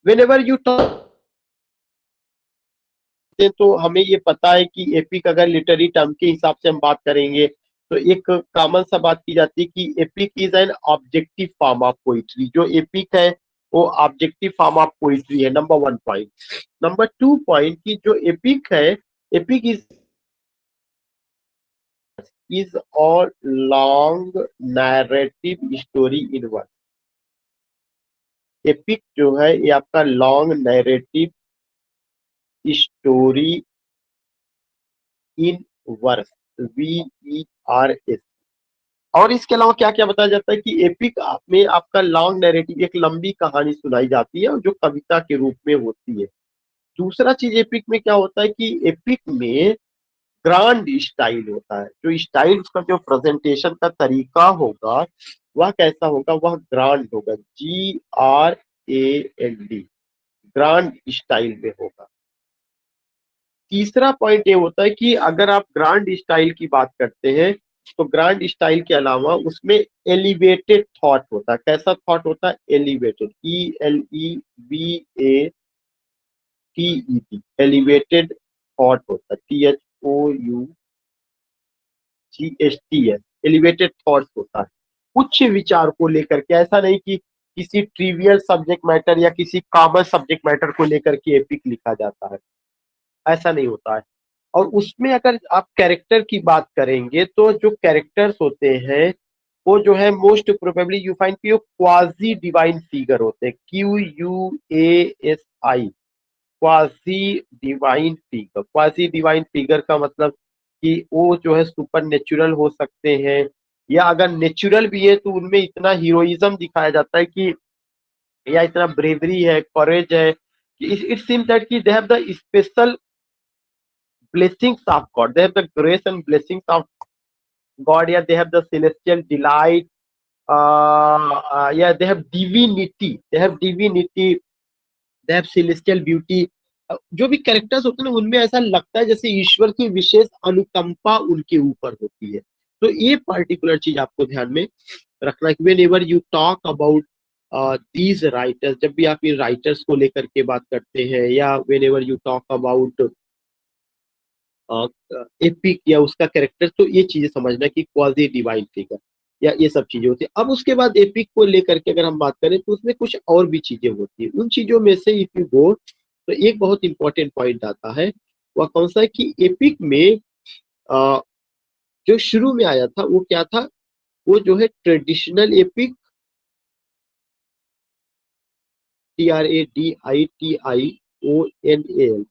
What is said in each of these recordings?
Whenever you talk, तो हमें ये पता है कि एपिक अगर लिटरेरी टर्म के हिसाब से हम बात करेंगे तो एक कॉमन सा बात की जाती है कि epic is an objective form of poetry. जो एपिक है वो ऑब्जेक्टिव फॉर्म ऑफ पोइट्री है, नंबर 1 पॉइंट। नंबर 2 पॉइंट की जो एपिक है, epic is all long narrative story in one. Epic जो है ये आपका long narrative story in verse, VERS। और इसके अलावा क्या क्या बताया जाता है कि एपिक में आपका लॉन्ग नैरेटिव, एक लंबी कहानी सुनाई जाती है और जो कविता के रूप में होती है। दूसरा चीज एपिक में क्या होता है कि एपिक में ग्रांड स्टाइल होता है। जो स्टाइल, उसका जो प्रेजेंटेशन का तरीका होगा वह कैसा होगा, वह ग्रांड होगा, GRAND, ग्रांड स्टाइल में होगा। तीसरा पॉइंट ये होता है कि अगर आप ग्रांड स्टाइल की बात करते हैं तो ग्रांड स्टाइल के अलावा उसमें एलिवेटेड थॉट होता है। कैसा थॉट होता है, एलिवेटेड, ELEVATED, एलिवेटेड थॉट होता है, THOUGHTS, एलिवेटेड थॉट्स होता है। उच्च विचार को लेकर के, ऐसा नहीं कि किसी ट्रिवियल सब्जेक्ट मैटर या किसी कॉमन सब्जेक्ट मैटर को लेकर के एपिक लिखा जाता है, ऐसा नहीं होता है। और उसमें अगर आप कैरेक्टर की बात करेंगे तो जो कैरेक्टर्स होते हैं वो जो है मोस्ट प्रोबेबली यू फाइंड कि वो क्वाजी डिवाइन फिगर होते हैं, QUASI, quasi divine figure. Quasi divine figure का मतलब कि वो जो है सुपर नेचुरल हो सकते हैं, या अगर नेचुरल भी है तो उनमें इतना हीरोइज्म दिखाया जाता है कि, या इतना ब्रेवरी है, करेज है कि इट सीम्स दैट कि they have the special blessings of God. They have the grace and blessings of God. Yeah, they have the celestial delight. Yeah, they have divinity. They have divinity. They have celestial beauty. जो भी characters होते हैं ना उनमें ऐसा लगता है जैसे ईश्वर की विशेष अनुकंपा उनके ऊपर होती है। तो ये पर्टिकुलर चीज आपको ध्यान में रखना है कि when ever you talk about these writers, जब भी आप इन राइटर्स को लेकर के बात करते हैं, या when ever you talk about epic या उसका कैरेक्टर, तो ये चीजें समझना कि क्वाजी डिवाइन फिगर या ये सब चीजें होती है। अब उसके बाद एपिक को लेकर के अगर हम बात करें तो उसमें कुछ और भी चीजें होती है। उन चीजों में से इफ यू गो तो एक बहुत इंपॉर्टेंट पॉइंट आता है, वह कौन सा है कि एपिक में जो शुरू में आया था वो क्या था, वो जो है traditional epic, TRADITIONAL,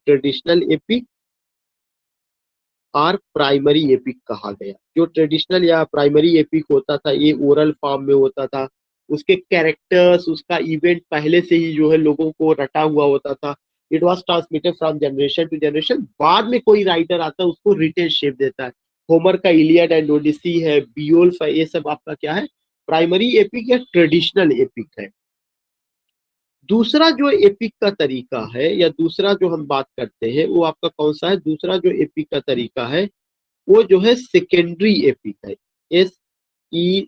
traditional epic और प्राइमरी एपिक कहा गया। जो ट्रेडिशनल या प्राइमरी एपिक होता था ये ओरल फॉर्म में होता था, उसके कैरेक्टर्स, उसका इवेंट पहले से ही जो है लोगों को रटा हुआ होता था। It was transmitted from generation to generation. बाद में कोई राइटर आता है उसको रिटेन शेप देता है। होमर का इलियड एंड ओडिसी है, बियोल्फ है, ये सब आपका क्या है, प्राइमरी एपिक या ट्रेडिशनल एपिक है। दूसरा जो एपिक का तरीका है या दूसरा जो हम बात करते हैं वो आपका कौन सा है, दूसरा जो एपिक का तरीका है वो जो है सेकेंडरी एपिक है, SECONDARY।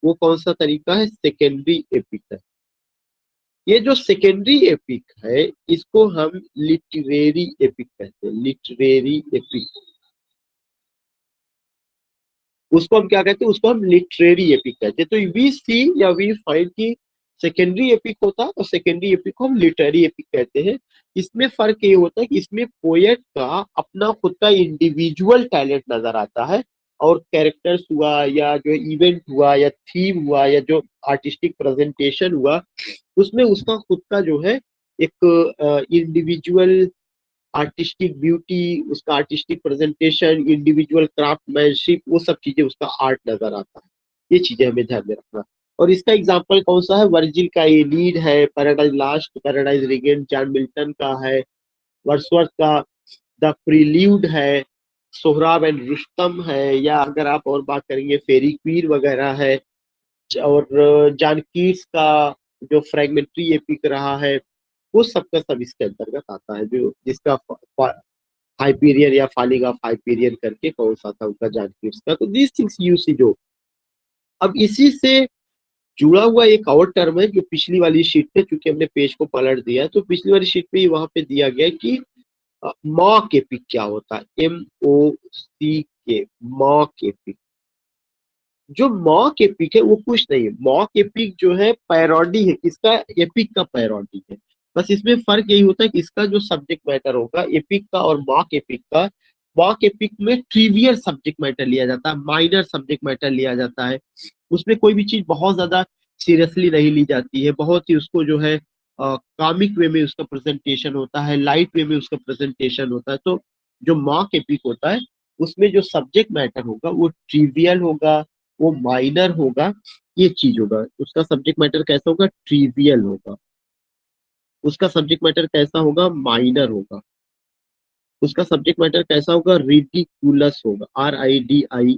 वो कौन सा तरीका है, सेकेंडरी एपिक है। ये जो सेकेंडरी एपिक है इसको हम लिटरेरी एपिक कहते हैं, लिटरेरी एपिक। उसको हम क्या कहते हैं, उसको हम लिटरेरी एपिक कहते हैं। तो वी सी या वी फाइंड की सेकेंडरी एपिक होता है और सेकेंडरी एपिक को हम लिटरेरी एपिक कहते हैं। इसमें फर्क ये होता है कि इसमें पोएट का अपना खुद का इंडिविजुअल टैलेंट नजर आता है, और कैरेक्टर्स हुआ या जो इवेंट हुआ या थीम हुआ या जो आर्टिस्टिक प्रेजेंटेशन हुआ उसमें उसका खुद का जो है एक इंडिविजुअल आर्टिस्टिक ब्यूटी, उसका आर्टिस्टिक प्रेजेंटेशन, इंडिविजुअल क्राफ्टमैनशिप, वो सब चीजें उसका आर्ट नजर आता है। ये चीजें हमें ध्यान में रखना। और इसका एग्जांपल कौन सा है, वर्जिल का एनीड है, paradise last, paradise regain John Milton का है, वर्ड्सवर्थ का द प्रील्यूड है, सोहराब एंड रुस्तम है, या अगर आप और बात करेंगे फेरी क्वीन वगैरह है, और जॉन कीट्स का जो फ्रेगमेंट्री एपिक रहा है, वो सबका सब इसके अंतर्गत आता है। जो जिसका हाइपीरियन या फॉलिंग ऑफ हाइपीरियन करके कौन सा था उनका जॉन कीट्स का। तो दीज थिंग्स यू सी जो अब इसी से जुड़ा हुआ एक और टर्म है जो पिछली वाली शीट पे, चूंकि हमने पेज को पलट दिया है तो पिछली वाली शीट पे वहां पे दिया गया है कि मॉक एपिक क्या होता है, MOCK, मॉक एपिक। जो मॉक एपिक है वो कुछ नहीं है, मॉक एपिक जो है पैरोडी है किसका, एपिक का पैरोडी है। बस इसमें फर्क यही होता है कि इसका जो सब्जेक्ट मैटर होगा एपिक का और मॉक एपिक का, मॉक एपिक में ट्रिवियल सब्जेक्ट मैटर लिया जाता है, माइनर सब्जेक्ट मैटर लिया जाता है, उसमें कोई भी चीज बहुत ज्यादा सीरियसली नहीं ली जाती है, बहुत ही उसको जो है कॉमिक वे में उसका प्रेजेंटेशन होता है, लाइट वे में उसका प्रेजेंटेशन होता है। तो जो मॉक एपिक होता है उसमें जो सब्जेक्ट मैटर होगा वो ट्रिवियल होगा, वो माइनर होगा, ये चीज होगा। उसका सब्जेक्ट मैटर कैसा होगा, ट्रिवियल होगा, उसका सब्जेक्ट मैटर कैसा होगा, माइनर होगा, उसका सब्जेक्ट मैटर कैसा होगा, रिडिकुलस होगा, RIDICULOUS,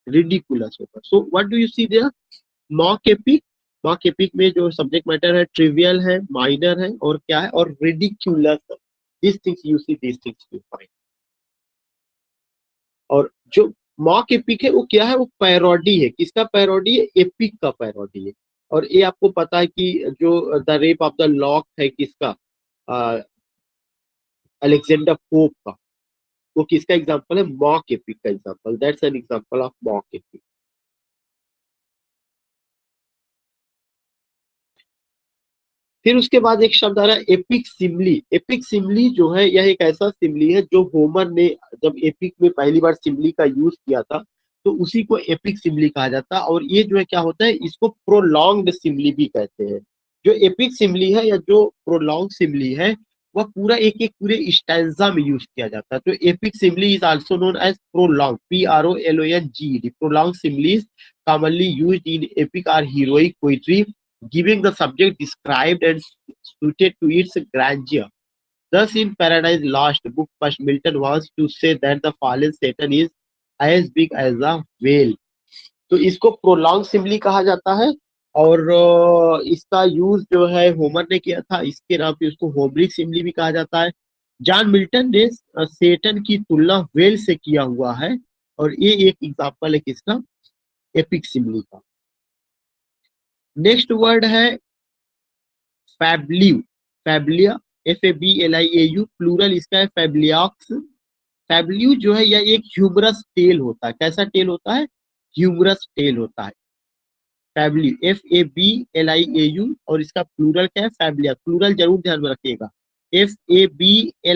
रिडिकुलस होगा। So what do you see there, mock epic, mock epic में जो सब्जेक्ट मैटर है ट्रिवियल है, माइनर है और क्या है, और रिडिकुलस है। This things you see, this things you find. और जो मॉक एपिक है वो क्या है, वो पैरोडी है, किसका पैरोडी है, एपिक का पैरोडी है। और ये आपको पता है कि जो the rape of the lock है किसका, अलेक्जेंडर पोप का, वो किसका एग्जांपल है, मॉक एपिक का example, that's an example of mock epic. फिर उसके बाद एक शब्द आ रहा है एपिक सिमली। एपिक सिमली जो है यह एक ऐसा सिमली है जो होमर ने जब एपिक में पहली बार सिमली का यूज किया था तो उसी को एपिक सिमली कहा जाता है। और ये जो है क्या होता है, इसको प्रोलॉन्ग्ड सिमली भी कहते हैं। जो एपिक सिमली है या जो प्रोलॉन्ग सिमली है वह पूरा एक एक पूरे स्टैंजा में यूज किया जाता है। तो epic simile is also known as prolong, PROLONGED, prolong similes commonly used in epic or heroic poetry, giving the subject described and suited to its grandeur. Thus, in Paradise Lost, book first Milton wants to say that the fallen Satan is as big as a whale. तो इसको prolong Simli कहा जाता है। और इसका use जो है Homer ने किया था, इसके नाम पे उसको होमरिक सिमली भी कहा जाता है। जॉन मिल्टन ने सेटन की तुलना वेल से किया हुआ है और ये एक एग्जांपल है किसका, एपिक सिमली का। नेक्स्ट वर्ड है फैब्लिव, फैब्लिया, FABLIAU, प्लूरल इसका है फैब्लियाक्स। फैब्लिव जो है यह एक ह्यूमरस टेल होता है, कैसा टेल होता है, ह्यूमरस टेल होता है। फैब्लिव, FABLIAU, और इसका प्लूरल क्या है, फैब्लिया, प्लूरल जरूर ध्यान में रखिएगा, FABLIAUX।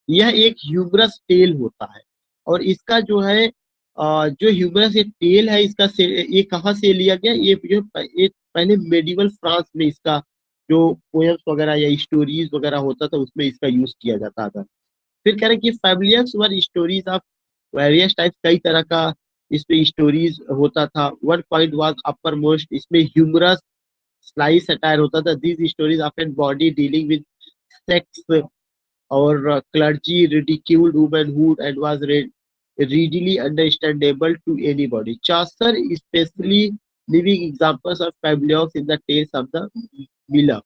यह एक ह्यूमरस टेल होता है। और इसका जो है जो ह्यूमरस ये टेल है इसका ये कहाँ से लिया गया, ये जो ये पहले मेडिवल फ्रांस में इसका जो पोएम्स वगैरह या स्टोरीज वगैरह होता था उसमें इसका यूज किया जाता था। फिर कह रहे कि fabulous were stories of various types, कई तरह का इसमें स्टोरीज होता था। One point was upper most, इसमें ह्यूमरस स्लाइस सटायर होता था। These stories often body dealing with sex और clergy ridiculed womanhood and was readily understandable to anybody. Chaucer especially living examples of fabulous in the tales of the Miller,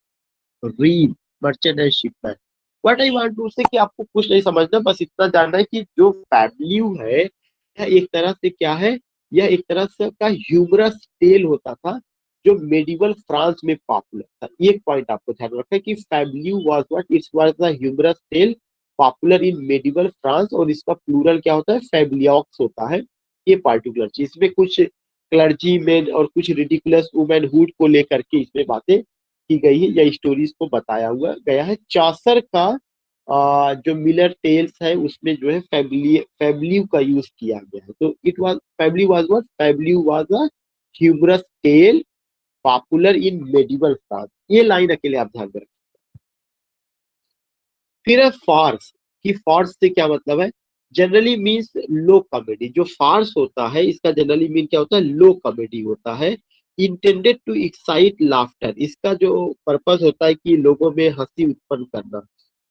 Reed, Merchant and Shipman. What I want to say कि आपको कुछ नहीं समझना, बस इतना जानना है कि जो फैब्ल्यू है यह एक तरह से क्या है, यह एक तरह से का ह्यूमरस टेल होता था जो मेडिवल फ्रांस में पॉपुलर था। एक पॉइंट आपको ध्यान रखना है कि fabliau was what, its was the humorous tale popular in medieval France, और इसका प्लूरल क्या होता है, फैब्लियॉक्स होता है। ये पार्टिकुलर चीज, इसमें कुछ क्लर्जी मैन और कुछ रिडिकुलस वुमेनहुड को लेकर के इसमें बातें की गई है या स्टोरीज को बताया हुआ गया है। चौसर का जो मिलर टेल्स है उसमें जो है फैब्ल्यू का यूज किया गया है। तो it was fabliau was what, fabliau was a humorous tale popular in medieval France. ये लाइन अकेले आप ध्यान रखें। फिर है फार्स, कि फार्स से क्या मतलब है, जनरली मीन्स लो कॉमेडी। जो फार्स होता है इसका जनरली मीन क्या होता है, लो कॉमेडी होता है। इंटेंडेड टू एक्साइट लाफ्टर, इसका जो पर्पस होता है कि लोगों में हंसी उत्पन्न करना,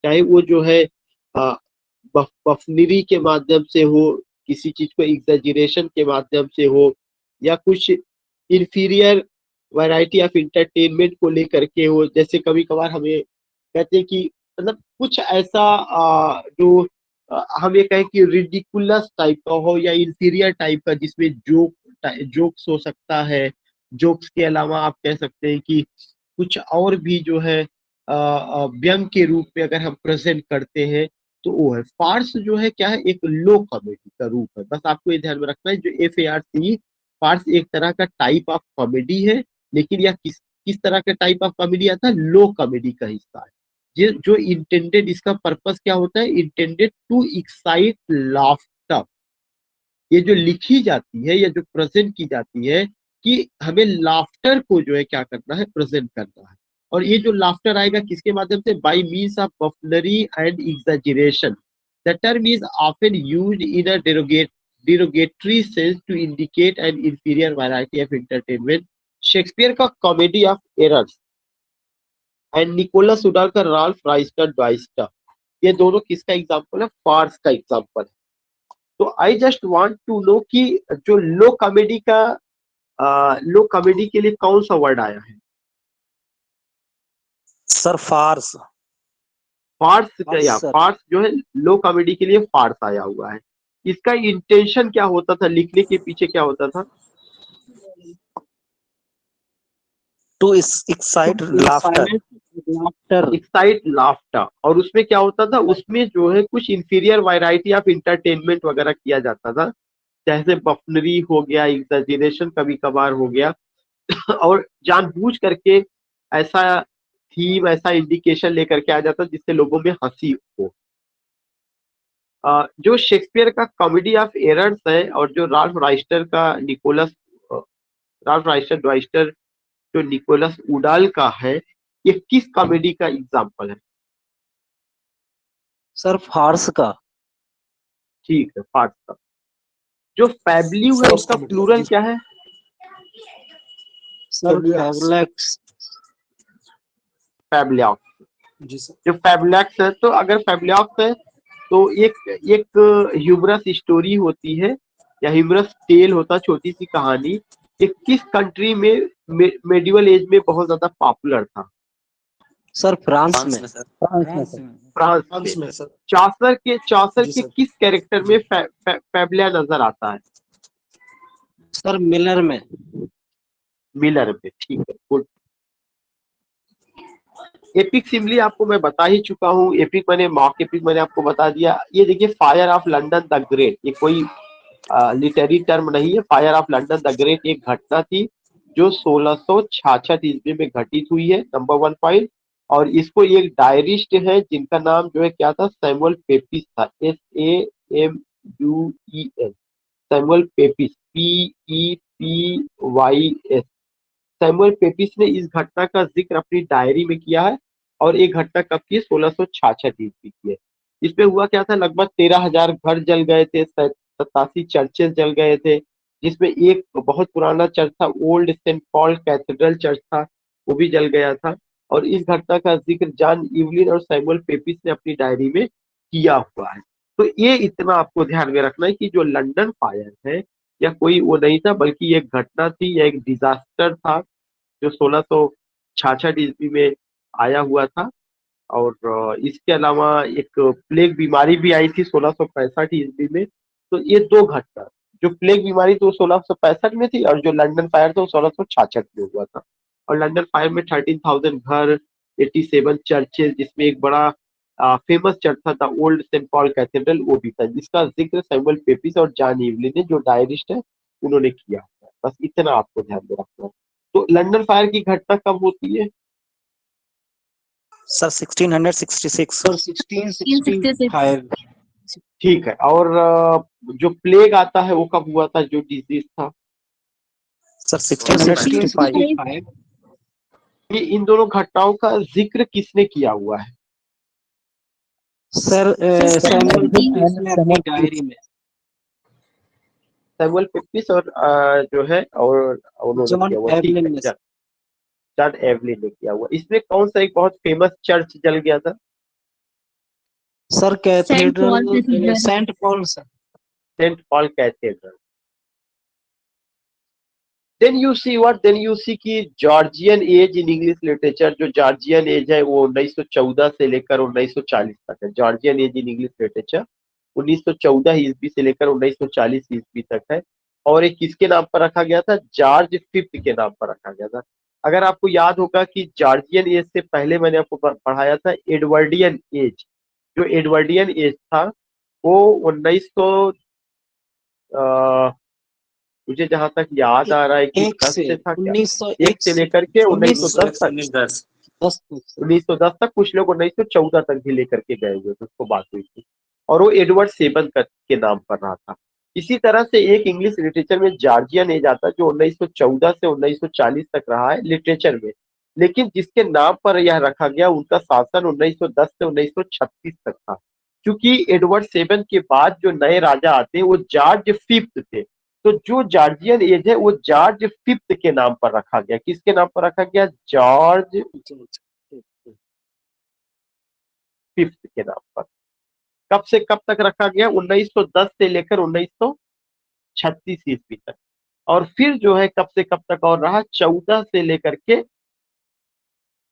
चाहे वो जो है बफनीरी के माध्यम से हो, किसी चीज को एग्जेजरेशन के माध्यम से हो, या कुछ इंफीरियर वैरायटी ऑफ इंटरटेनमेंट को लेकर के हो। जैसे कभी कभार हमें कहते हैं कि मतलब कुछ ऐसा जो हम ये कहें कि रिडिकुलस टाइप का हो या इंफीरियर टाइप का, जिसमें जोक्स हो सकता है। जोक्स के अलावा आप कह सकते हैं कि कुछ और भी जो है व्यंग के रूप में अगर हम प्रेजेंट करते हैं तो वो है फार्स। जो है क्या है, एक लो कॉमेडी का रूप है। बस आपको ये ध्यान में रखना है, जो FARC, फार्स एक तरह का टाइप ऑफ कॉमेडी है, लेकिन यह किस किस तरह का टाइप ऑफ कॉमेडी आता है, लो कॉमेडी का हिस्सा है। ये जो इंटेंडेड, इसका पर्पस क्या होता है, इंटेंडेड टू एक्साइट लाफ्टर। ये जो लिखी जाती है या जो प्रेजेंट की जाती है कि हमें लाफ्टर को जो है क्या करना है, प्रेजेंट करना है। और ये जो लाफ्टर आएगा किसके माध्यम से, by means of popularly and exaggeration. The term is often used in a derogatory sense to indicate an inferior variety of entertainment। Shakespeare का comedy of errors and Nicholas Udall का राल्फ राइस्टर ड्वाइस्टर, ये दोनों किसका example है, फार्स का example है। तो I just want to know कि जो लो कॉमेडी के लिए कौन सा वर्ड आया है। सर फार्स। फार्स फार्स जो है लो कॉमेडी के लिए फार्स आया हुआ है। इसका इंटेंशन क्या होता था, लिखने के पीछे क्या होता था, to excite laughter. Excite laughter. और उसमें क्या होता था, उसमें जो है कुछ इंफीरियर वैरायटी ऑफ इंटरटेनमेंट वगैरह किया जाता था, जैसे बफनरी हो गया, एग्जैजरेशन कभी कभार हो गया। और जानबूझ करके ऐसा थीम, ऐसा इंडिकेशन लेकर के आ जाता जिससे लोगों में हंसी हो। जो शेक्सपियर का कॉमेडी ऑफ एरर्स है और जो राल्फ राइस्टर ड्वाइस्टर जो निकोलस उडाल का है, ये किस कॉमेडी का एग्जाम्पल है। सर फार्स का। ठीक है, फार्स का। जो फैब्ल्यू है उसका प्लूरल क्या है, सर फैबुलैक्स। फैबुलैक्स। जो फैबुलैक्स है, तो अगर फैबुलैक्स है तो एक ह्यूमरस स्टोरी होती है या ह्यूमरस टेल होता है, छोटी सी कहानी। ये किस कंट्री में मेडिवल एज में बहुत ज्यादा पॉपुलर था। सर फ्रांस में। फ्रांस में। चौसर के किस कैरेक्टर में फैबुला नजर आता है। सर मिलर में। ठीक है, गुड। एपिक सिमिली आपको मैं बता ही चुका हूँ। एपिक मैंने मॉक एपिक मैंने आपको बता दिया। ये देखिए, fire of London the great, ये कोई लिटरेरी टर्म नहीं है। Fire of London the great एक घटना थी जो 1666 ईस्वी में घटित हुई है, नंबर 1 पॉइंट। और इसको एक डायरिस्ट है जिनका नाम जो है क्या था, सैमुअल पेपिस था, SAMUEL, Samuel Pepys, PEPYS। Samuel Pepys ने इस घटना का जिक्र अपनी डायरी में किया है। और एक घटना कब की, 1666 ईस्वी की है। इसमें हुआ क्या था, लगभग 13,000 घर जल गए थे, 87 चर्चेस जल गए थे, जिसमें एक बहुत पुराना चर्च था, old saint Paul cathedral church था, वो भी जल गया था। और इस घटना का जिक्र जॉन इवलिन और सैमुअल पेपिस ने अपनी डायरी में किया हुआ है। तो ये इतना आपको ध्यान में रखना है कि जो लंदन फायर है या कोई वो नहीं था, बल्कि एक घटना थी या एक डिजास्टर था जो 1666 ईस्वी में आया हुआ था। और इसके अलावा एक प्लेग बीमारी भी आई थी 1665 ईस्वी में। तो ये दो घटना, जो प्लेग बीमारी तो 1665 में थी और जो लंदन फायर था 1666 में हुआ था। और लंदन फायर में 13,000 घर, 87 चर्चेस, जिसमें एक बड़ा फेमस चर्च था the old saint Paul cathedral, वो भी था, जिसका जिक्र सैमुअल पेपिस और जॉन इवलिन ने, जो डायरिस्ट है, उन्होंने किया। बस इतना आपको ध्यान में रखना है। तो लंदन फायर की घटना कब होती है सर 1666। सर 1665। ठीक है। और जो प्लेग आता है वो कब हुआ था, जो डिजीज था, सर 1665। ये इन दोनों घटनाओं का जिक्र किसने किया हुआ है। सर सैमुअल पेपिस ने अपनी डायरी में। सैमुअल पेपिस और जो है और उन्होंने किया हुआ, ठीक है, जॉन एवलिन ने किया हुआ। इसमें कौन सा एक बहुत फेमस चर्च जल गया था। Sir cathedral Saint Paul cathedral. Then you see कि Georgian age in English literature, जो जॉर्जियन एज है वो 1914 से लेकर 1940 तक है, Georgian age in English literature. 1914 ईस्वी से लेकर 1940 ईस्वी तक है। और एक किसके नाम पर रखा गया था? जॉर्ज फिफ्थ के नाम पर रखा गया था। अगर आपको याद होगा कि जॉर्जियन एज से पहले मैंने आपको पढ़ाया था एडवर्डियन एज। जो एडवर्डियन एज था वो 1900, मुझे जहां तक याद आ रहा है कि 10 से था क्या, 1 से लेकर के 1910 तक, 1910 तक, कुछ लोग 1914 तक भी लेकर के गए हुए थे, उसको बात हुई थी। और वो एडवर्ड सेवन के नाम पर रहा था। इसी तरह से एक इंग्लिश लिटरेचर में जॉर्जियन एज आता है जो 1914 से 1940 तक रहा है लिटरेचर में। लेकिन जिसके नाम पर यह रखा गया उनका शासन 1910 से 1936 तक था। क्योंकि एडवर्ड सेवन के बाद जो नए राजा आते हैं वो जॉर्ज फिफ्थ थे। तो जो जॉर्जियन एज है वो जॉर्ज फिफ्थ के नाम पर रखा गया। किसके नाम पर रखा गया? जॉर्ज फिफ्थ के नाम पर। कब से कब तक रखा गया? 1910 से लेकर 1936 ईस्वी तक। और फिर जो है कब से कब तक और रहा? 14 से लेकर के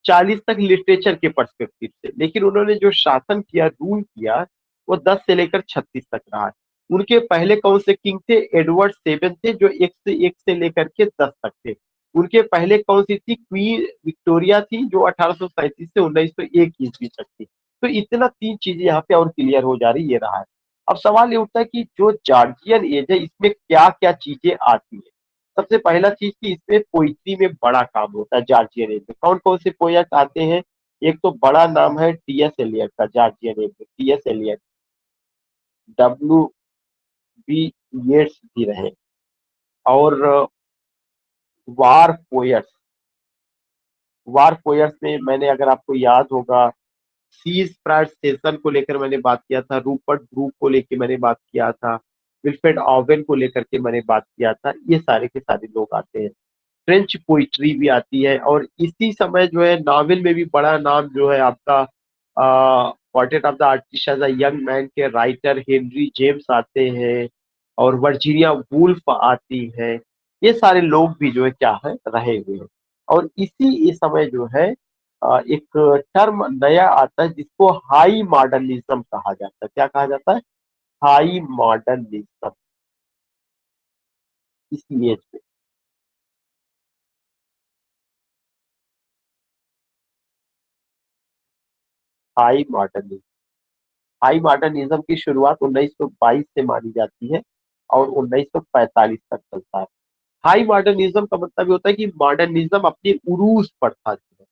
40 तक लिटरेचर के पर्सपेक्टिव से। लेकिन उन्होंने जो शासन किया, रूल किया, वो 10 से लेकर 36 तक रहा। उनके पहले कौन से किंग थे? एडवर्ड सेवन थे जो 1 से लेकर के 10 तक थे। उनके पहले कौन सी थी? क्वीन विक्टोरिया थी जो 1837 से 1901 ईस्वी तक थी। तो इतना 3 चीजें यहाँ पे और क्लियर हो जा रही, ये रहा है। अब सवाल ये उठता है कि जो जॉर्जियन एज है इसमें क्या क्या चीजें आती है। सबसे पहला चीज कि इसमें पोइट्री में बड़ा काम होता है जॉर्जियन एज में। कौन कौन से पोएट आते हैं? एक तो बड़ा नाम है टी.एस. एलियट का जॉर्जियन एज में। टी.एस. Eliot, W.B. येट्स भी रहे। और वार पोएट्स, वार पोएट्स में मैंने, अगर आपको याद होगा, सीज प्रायर सेशन को लेकर मैंने बात किया था, रूपर्ट ब्रूक को लेकर मैंने बात किया था, विल्फ्रेड ऑवेन को लेकर के मैंने बात किया था। ये सारे के सारे लोग आते हैं। फ्रेंच पोइट्री भी आती है। और इसी समय जो है नॉवेल में भी बड़ा नाम जो है आपका portrait of the artist as a young man के राइटर हेनरी जेम्स आते हैं। और वर्जीनिया वुल्फ आती है। ये सारे लोग भी जो है क्या है, रहे हुए हैं। और इसी समय जो है एक टर्म नया आता है जिसको हाई मॉडर्निज्म कहा जाता है। क्या कहा जाता है? High modernism. इसी एज में हाई मॉडर्निज्म, हाई मॉडर्निज्म की शुरुआत 1922 से मानी जाती है और 1945 तक चलता है। हाई मॉडर्निज्म का मतलब ये होता है कि मॉडर्निज्म अपने उरूज पर था जो है।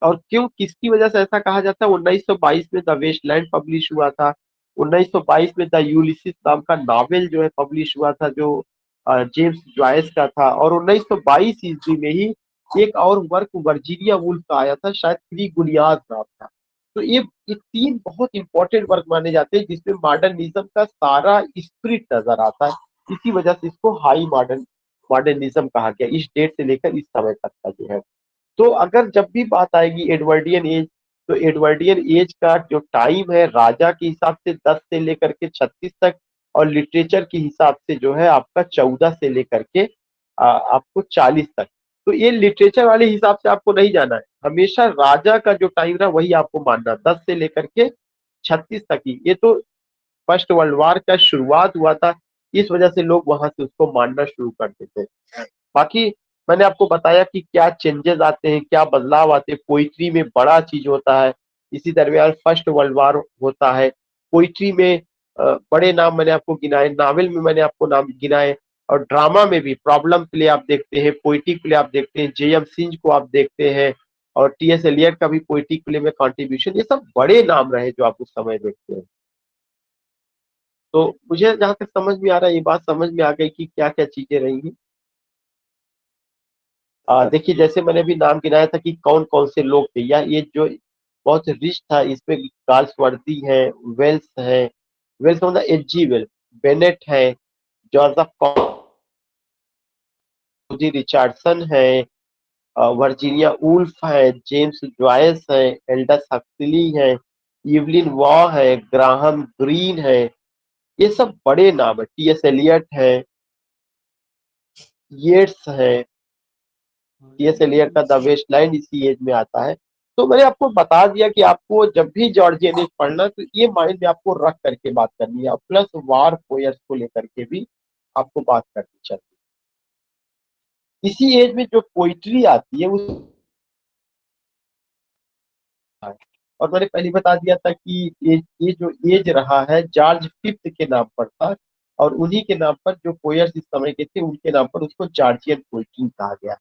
और क्यों, किसकी वजह से ऐसा कहा जाता है? 1922 में द वेस्टलैंड पब्लिश हुआ था। 1922 में द यूलिसिस नाम का नॉवेल जो है पब्लिश हुआ था जो जेम्स जॉयस का था। और 1922 ईस्वी में ही एक और वर्क वर्जीनिया वुल्फ का आया था, शायद थ्री गुलियाद नाम था। तो ये 3 बहुत इंपॉर्टेंट वर्क माने जाते हैं जिसमें मॉडर्निज्म का सारा स्पिरिट नजर आता है। इसी वजह से इसको हाई मॉडर्निज्म कहा गया इस डेट से लेकर इस समय तक का जो है। तो अगर जब भी बात आएगी एडवर्डियन एज, तो एडवर्डियन एज का जो टाइम है राजा के हिसाब से 10 से लेकर के 36 तक, और लिटरेचर के हिसाब से जो है आपका 14 से लेकर के आपको 40 तक। तो ये लिटरेचर वाले हिसाब से आपको नहीं जाना है, हमेशा राजा का जो टाइम रहा वही आपको मानना, 10 से लेकर के 36 तक ही। ये तो फर्स्ट वर्ल्ड वॉर का शुरुआत हुआ था, इस वजह से लोग वहां से उसको मानना शुरू कर देते हैं। बाकी मैंने आपको बताया कि क्या चेंजेस आते हैं, क्या बदलाव आते हैं। पोइट्री में बड़ा चीज होता है। इसी दरमियान फर्स्ट वर्ल्ड वॉर होता है। पोइट्री में बड़े नाम मैंने आपको गिनाए, नावल में मैंने आपको नाम गिनाए, और ड्रामा में भी प्रॉब्लम प्ले आप देखते हैं, पोइटिक प्ले आप देखते हैं, जे.एम. सिंज को आप देखते हैं, और टी.एस. एलियट का भी पोइटिक प्ले में कॉन्ट्रीब्यूशन, ये सब बड़े नाम रहे जो आप उस समय देखते हैं। तो मुझे जहां तक समझ में आ रहा है, ये बात समझ में आ गई कि क्या क्या चीजें रहेंगी। देखिए, जैसे मैंने अभी नाम गिनाया था कि कौन कौन से लोग थे, या ये जो बहुत रिच था, इसमें गाल्सवर्दी है, वेल्स है, वेल्स मतलब एच.जी. वेल्स, बेनेट है, जोसेफ कॉजी रिचर्डसन है, वर्जीनिया वुल्फ है, जेम्स जॉयस है, एल्डस हक्सली है, इवलिन वॉ है, ग्राहम ग्रीन है। ये सब बड़े नाम है। टी.एस. एलियट है, येट्स है। टी.एस. एलियट का द वेस्टलैंड इसी एज में आता है। तो मैंने आपको बता दिया कि आपको जब भी जॉर्जियन एज पढ़ना तो ये माइंड में आपको रख करके बात करनी है, प्लस वार पोएट्स को लेकर के भी आपको बात करनी चाहिए। इसी एज में जो पोइट्री आती है उस, और मैंने पहले बता दिया था कि ये जो एज रहा है जॉर्ज फिफ्थ के नाम पर था, और उन्हीं के नाम पर जो पोएट्स इस समय के थे उनके नाम पर उसको जॉर्जियन पोइट्री कहा गया।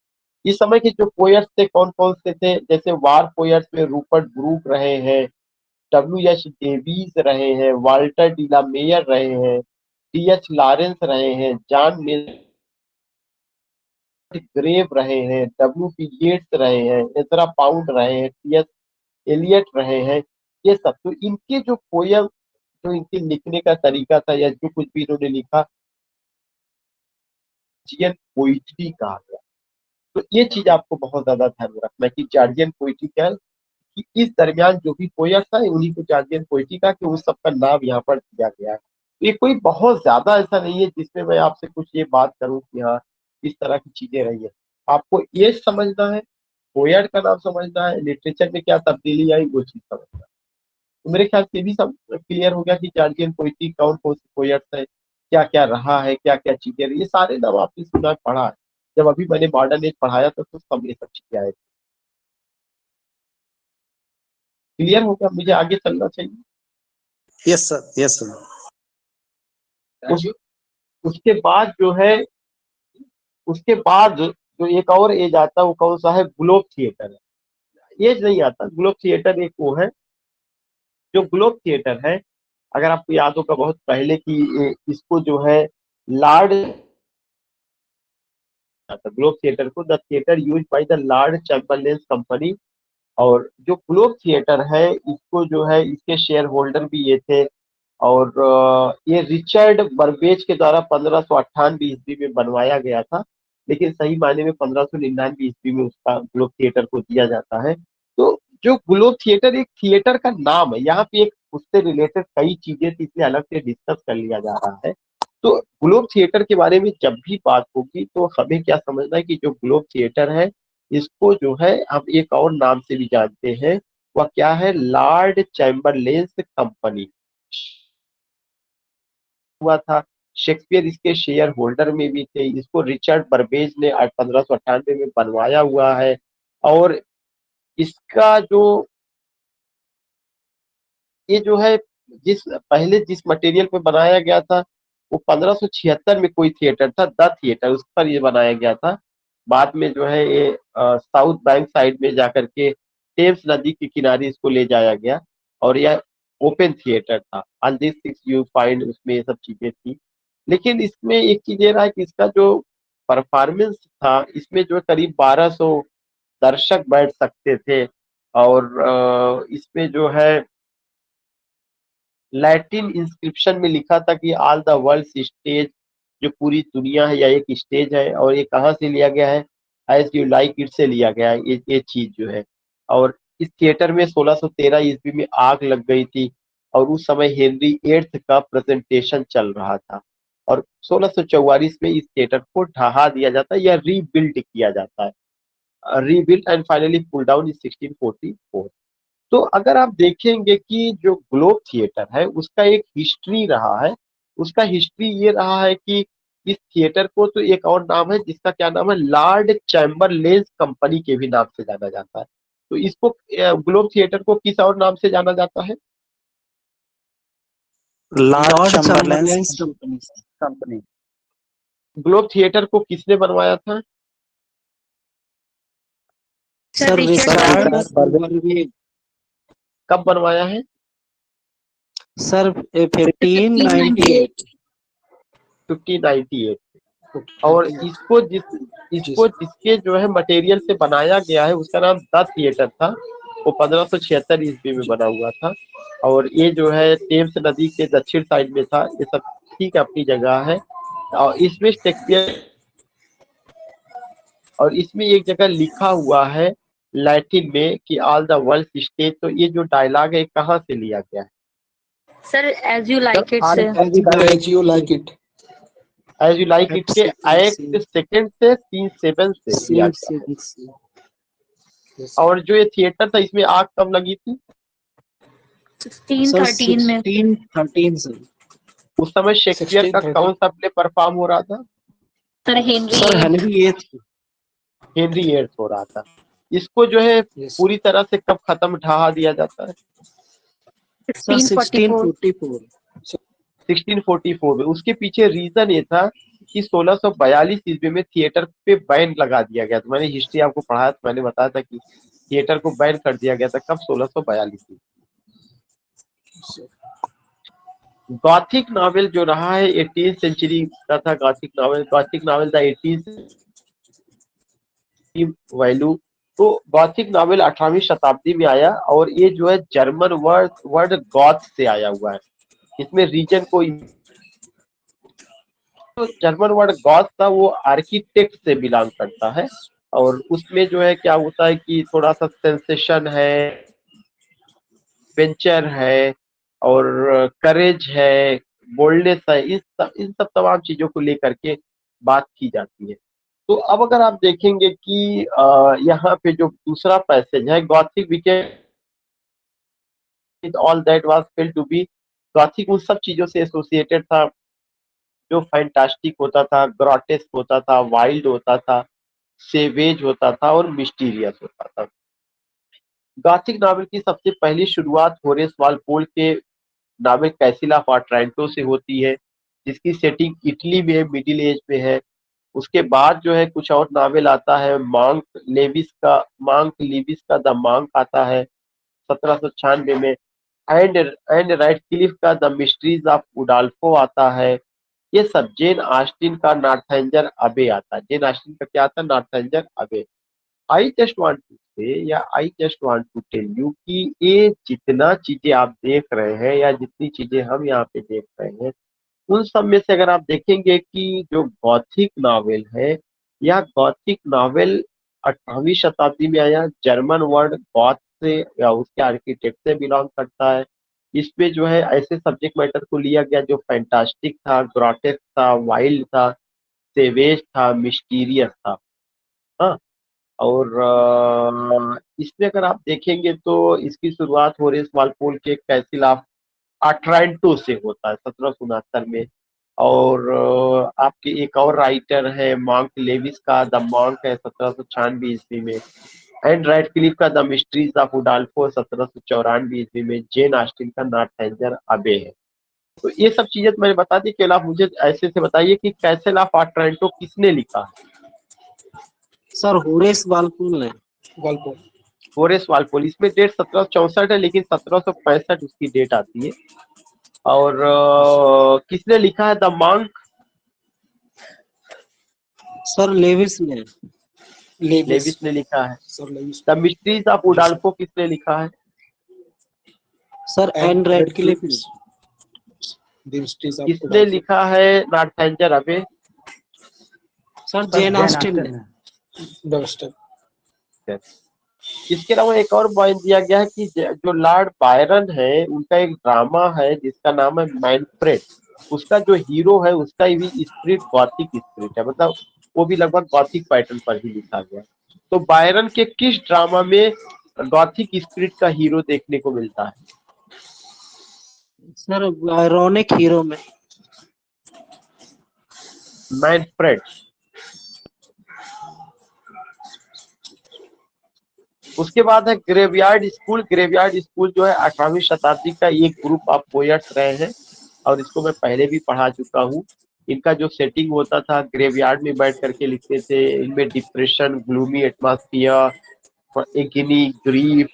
इस समय के जो पोएट्स थे कौन कौन से थे, जैसे वार पोएट्स में रूपर्ट ब्रूक रहे हैं, डब्ल्यू एच डेविस रहे हैं, वाल्टर डिला मेयर रहे हैं, टी एच लॉरेंस रहे हैं, जॉन ग्रेव रहे हैं, डब्ल्यू पी येट्स रहे हैं, एजरा पाउंड रहे हैं, टी एस एलियट रहे हैं। ये सब तो इनके जो पोयम, जो इनके लिखने का तरीका था या जो कुछ भी इन्होंने लिखा, जॉर्जियन पोइट्री कहा गया। तो ये चीज आपको बहुत ज्यादा ध्यान में रखना है कि जॉर्जियन पोइट्री क्या है, कि इस दरमियान जो भी पोएट्स था उन्हीं को जॉर्जियन पोइट्री का कि उस सबका नाम यहाँ पर दिया गया है। तो ये कोई बहुत ज्यादा ऐसा नहीं है जिसमें मैं आपसे कुछ ये बात करूं कि हाँ इस तरह की चीजें रही है। आपको ये समझना है, पोएट का नाम समझना है, लिटरेचर में क्या तब्दीली आई वो चीज समझना है। तो मेरे ख्याल से भी सब क्लियर हो गया कि जॉर्जियन पोइट्री कौन कौन से पोएट्स है, क्या क्या रहा है, क्या क्या चीजें रही, ये सारे नाम आपने सुना पढ़ा है। जब अभी मैंने मॉडर्न एज पढ़ाया था तो सब ये सब चीजें आई। क्लियर हो गया, मुझे आगे चलना चाहिए। Yes sir, yes sir. उस, उसके बाद जो है, उसके बाद जो एक और एज आता है वो कौन सा है, ग्लोब थिएटर है। एज नहीं आता, ग्लोब थिएटर एक वो है, जो ग्लोब थिएटर है अगर आपको याद होगा बहुत पहले की, इसको जो है लॉर्ड, ग्लोब थिएटर को the theatre use by the Lord Chamberlain company. और जो ग्लोब थिएटर है इसको जो है इसके शेयर होल्डर भी ये थे, और ये रिचर्ड बर्बेज के द्वारा 1598 ईस्वी में बनवाया गया था, लेकिन सही मायने में 1599 ईस्वी में उसका ग्लोब थिएटर को दिया जाता है। तो जो ग्लोब थिएटर एक थिएटर का नाम है, यहाँ पे एक उससे रिलेटेड कई चीजें थी इसलिए अलग से डिस्कस कर लिया जा रहा है। तो ग्लोब थिएटर के बारे में जब भी बात होगी तो हमें क्या समझना है कि जो ग्लोब थिएटर है इसको जो है हम एक और नाम से भी जानते हैं, वह क्या है, लॉर्ड चैम्बरलेन कंपनी हुआ था। शेक्सपियर इसके शेयर होल्डर में भी थे, इसको रिचर्ड बर्बेज ने 1598 में बनवाया हुआ है। और इसका जो ये जो है जिस पहले जिस मटेरियल पे बनाया गया था वो 1576 में कोई थिएटर था, द थिएटर, उस पर ये बनाया गया था। बाद में जो है ये साउथ बैंक साइड में जाकर के टेम्स नदी के किनारे इसको ले जाया गया, और यह ओपन थिएटर था। All this things you find, उसमें ये सब चीजें थी। लेकिन इसमें एक चीज ये रहा कि इसका जो परफॉर्मेंस था इसमें जो करीब 1200 दर्शक बैठ सकते थे, और इसमें जो है लैटिन इंस्क्रिप्शन में लिखा था कि ऑल द वर्ल्ड स्टेज, जो पूरी दुनिया है या एक स्टेज है, और ये कहाँ से लिया गया है, एज यू लाइक इट से लिया गया है ये चीज जो है। और इस थिएटर में 1613 ईस्वी में आग लग गई थी, और उस समय हेनरी एट्थ का प्रेजेंटेशन चल रहा था, और 1644 में इस थिएटर को ढहा दिया जाता है या रीबिल्ड किया जाता है, rebuild and finally pull down in 1644। तो अगर आप देखेंगे कि जो ग्लोब थिएटर है उसका एक हिस्ट्री रहा है, उसका हिस्ट्री ये रहा है कि इस थिएटर को तो एक और नाम है जिसका क्या नाम है, लॉर्ड चैम्बरलेन कंपनी के भी नाम से जाना जाता है। तो इसको ग्लोब थिएटर को किस और नाम से जाना जाता है, Lord Chamberlain company. Globe theatre को किसने बनवाया था, सर रिचर्ड बर्बेज। कब बनवाया है, सर 1598। 1598। और इसको जिसके जो है मटेरियल से बनाया गया है उसका नाम द थिएटर था, वो 1576 ईस्वी में बना हुआ था। और ये जो है टेम्स नदी के दक्षिण साइड में था, ये सब ठीक अपनी जगह है। और इसमें शेक्सपियर, और इसमें एक जगह लिखा हुआ है लैटिन में कि ऑल द वर्ल्ड स्टेज, तो ये जो डायलॉग है कहाँ से लिया गया है, sir as you like it से। As you like it, as you like it के एक्ट सेकंड से सीन 7 से लिया गया है। और जो ये थिएटर था इसमें आग कब लगी थी? 1613 में 1613 सर। उस समय शेक्सपियर का 1613 कौन सा प्ले परफॉर्म हो रहा था? Sir Henry sir Henry VIII। Henry VIII हो रहा था। इसको जो है Yes. पूरी तरह से कब खत्म ढहा दिया जाता है? सर 1644 1644। 1644 में। उसके पीछे रीजन ये था कि 1642 ईस्वी में थिएटर पे बैन लगा दिया गया था। मैंने हिस्ट्री आपको पढ़ाया तो मैंने बताया था कि थिएटर को बैन कर दिया गया था कब? 1642 में। गॉथिक नॉवेल जो रहा है 18th सेंचुरी का था। गॉथिक नॉवेल था 18th वैल्यू। तो गॉथिक नॉवेल 18वीं शताब्दी में आया और ये जो है जर्मन वर्ड गॉथ से आया हुआ है। इसमें रीजन को तो जर्मन वर्ड गॉथ था वो आर्किटेक्ट से बिलोंग करता है और उसमें जो है क्या होता है कि थोड़ा सा सेंसेशन है, वेंचर है और करेज है, बोल्डनेस है, इन सब तमाम चीजों को लेकर के बात की जाती है। तो अब अगर आप देखेंगे कि यहाँ पे जो दूसरा पैसेज है gothic with all that was failed to be. Gothic उन सब चीजों से एसोसिएटेड था जो फैंटास्टिक होता था, ग्रॉटेस्क होता था, वाइल्ड होता था, सेवेज होता था और मिस्टीरियस होता था। गॉथिक नॉवेल की सबसे पहली शुरुआत होरेस वॉलपोल के नॉवेल कैसिल ऑफ ऑटरैंटो से होती है जिसकी सेटिंग इटली में मिडिल एज में है। उसके बाद जो है कुछ और नॉवेल आता है मांक लेविस का द मांक आता है 1796 में। एंड राइटक्लिफ का द मिस्ट्रीज ऑफ उडाल्फो आता है। ये सब जेन ऑस्टिन का नॉर्थेंजर अबे आता है। जेन ऑस्टिन का क्या आता है? Northanger Abbey. I just want to tell you कि ये जितना चीजें आप देख रहे हैं या जितनी चीजें हम यहाँ पे देख रहे हैं उन सब में से अगर आप देखेंगे कि जो गॉथिक नॉवेल है या गॉथिक नॉवेल 18वीं शताब्दी में आया, जर्मन वर्ड गॉथ से या उसके आर्किटेक्ट से बिलोंग करता है। इसमें जो है ऐसे सब्जेक्ट मैटर को लिया गया जो फैंटास्टिक था, ग्रॉटेस्क था, वाइल्ड था, सेवेज था, मिस्टीरियस था। हाँ, और इसमें अगर आप देखेंगे तो इसकी शुरुआत होरेस वॉलपोल के कैसिल ऑफ ऑटरैंटो से होता है 1769 में। और आपके एक और राइटर है मॉन्क लेविस का द मॉन्क है 1796 ईस्वी में। एंड राइटक्लिफ का द मिस्ट्रीज ऑफ उडाल्फो 1794 ईस्वी में। जेन ऑस्टिन का नॉर्थेंजर अबे है। तो ये सब चीजें तो मैंने बता दी। केवल आप मुझे ऐसे से बताइए कि कैसल ऑफ ऑटरैंटो किसने लिखा है? सर होरेस वॉलपोल ने। वॉलपोल। Horace Walpole. इसमें डेट 1764 है लेकिन 1765 उसकी डेट आती है। और किसने लिखा है द मॉन्क? सर लेविस ने। लेविस ने लिखा है। Sir Lewis. The mysteries of Udolpho किसने लिखा है? सर एन रेडक्लिफ ने। द मिस्ट्रीज ऑफ किसने उडाल्फो। लिखा है Northanger Abbey? Sir Jane Austen ने। डस्टर। इसके अलावा एक और पॉइंट दिया गया है कि जो लॉर्ड बायरन है उनका एक ड्रामा है जिसका नाम है मैनफ्रेड। उसका जो हीरो है उसका भी स्पिरिट गॉथिक स्पिरिट है, मतलब वो भी लगभग गॉथिक पैटर्न पर ही लिखा गया। तो बायरन के किस ड्रामा में गॉथिक स्पिरिट का हीरो देखने को मिलता है? सर आयरॉनिक हीरो में। मैनफ्रेड। उसके बाद है ग्रेवयार्ड स्कूल। ग्रेवयार्ड स्कूल जो है 18वीं शताब्दी का एक ग्रुप ऑफ पोएट्स रहे हैं और इसको मैं पहले भी पढ़ा चुका हूँ। इनका जो सेटिंग होता था ग्रेवयार्ड में बैठ करके लिखते थे। इनमें depression, gloomy atmosphere, agony, grief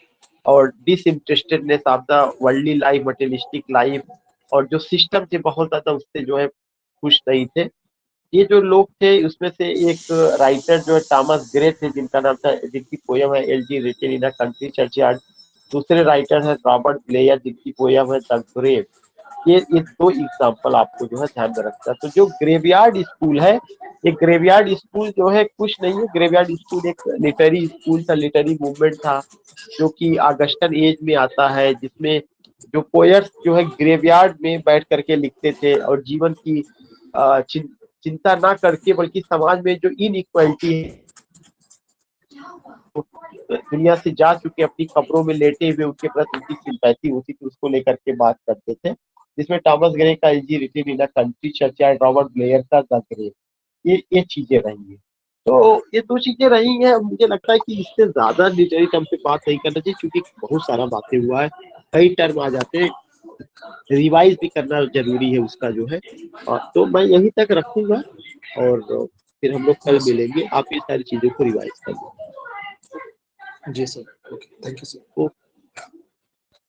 और disinterestedness of the worldly life, materialistic life और जो सिस्टम थे बहुत ज्यादा उससे जो है खुश नहीं थे। ये जो लोग थे उसमें से एक राइटर जो है थॉमस ग्रे थे जिनका नाम था, जिनकी पोयम है elegy. Written in a country churchyard. दूसरे राइटर है रॉबर्ट ब्लेयर जिनकी पोयम है द ग्रेव। ये दो एग्जांपल आपको जो है ध्यान में रखना है। तो जो ग्रेवयार्ड स्कूल है, ये ग्रेवयार्ड स्कूल जो है कुछ नहीं है। ग्रेवयार्ड स्कूल एक लिटरेरी स्कूल था, लिटरेरी मूवमेंट था जो कि ऑगस्टन एज में आता है, जिसमें जो पोएट्स जो है ग्रेवयार्ड में बैठ करके लिखते थे और जीवन की चिंता ना करके बल्कि समाज में जो इनइक्वालिटी है दुनिया से जा चुके अपनी कब्रों में लेटे हुए उनके प्रति उनकी सिंपैथी होती थी, उसको लेकर के बात करते थे, जिसमें टॉमस ग्रे का elegy written in a country church and Robert Blair का द ग्रेव, ये चीजें रही है। तो ये दो चीजें रही हैं। मुझे लगता है कि इससे ज्यादा लिटरेरी टर्म पे बात नहीं करना चाहिए, क्योंकि बहुत सारा बातें हुआ है, कई टर्म आ जाते हैं, रिवाइज भी करना जरूरी है उसका जो है। तो मैं यहीं तक रखूंगा और फिर हम लोग कल मिलेंगे, आप ये सारी चीजों को रिवाइज कर लें। जी sir, okay, thank you sir.